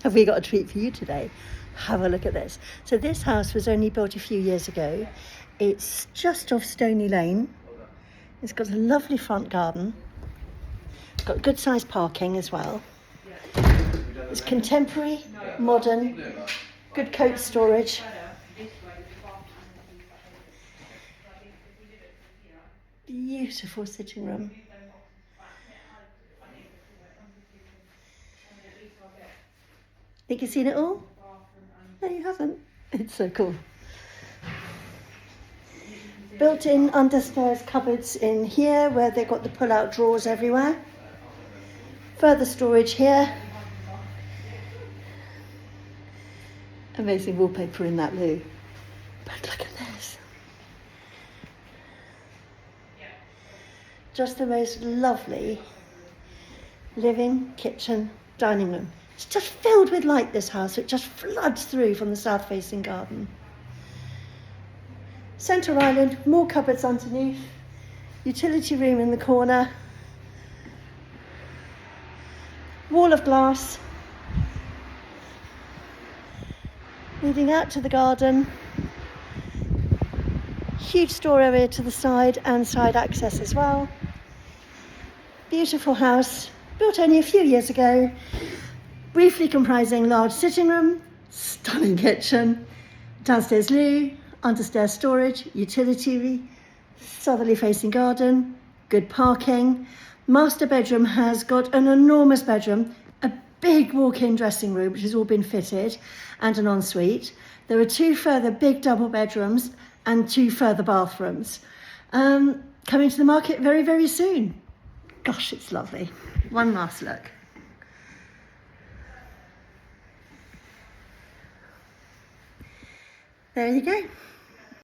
have we got a treat for you today? Have a look at this. So this house was only built a few years ago. It's just off Stony Lane. It's got a lovely front garden. It's got good sized parking as well. It's contemporary, modern, good coat storage. Beautiful sitting room. Think you've seen it all? No, you haven't. It's so cool. Built-in understairs cupboards in here where they've got the pull-out drawers everywhere. Further storage here. Amazing wallpaper in that loo. But look at this. Just the most lovely living, kitchen, dining room. It's just filled with light, this house. It just floods through from the south-facing garden. Centre island, more cupboards underneath. Utility room in the corner. Wall of glass. Leading out to the garden. Huge store area to the side and side access as well. Beautiful house, built only a few years ago. Briefly comprising large sitting room, stunning kitchen, downstairs loo, understairs storage, utility, southerly facing garden, good parking. Master bedroom has got an enormous bedroom, a big walk-in dressing room which has all been fitted, and an ensuite. There are 2 further big double bedrooms and 2 further bathrooms. Coming to the market very, very soon. Gosh, it's lovely. One last look. There you go.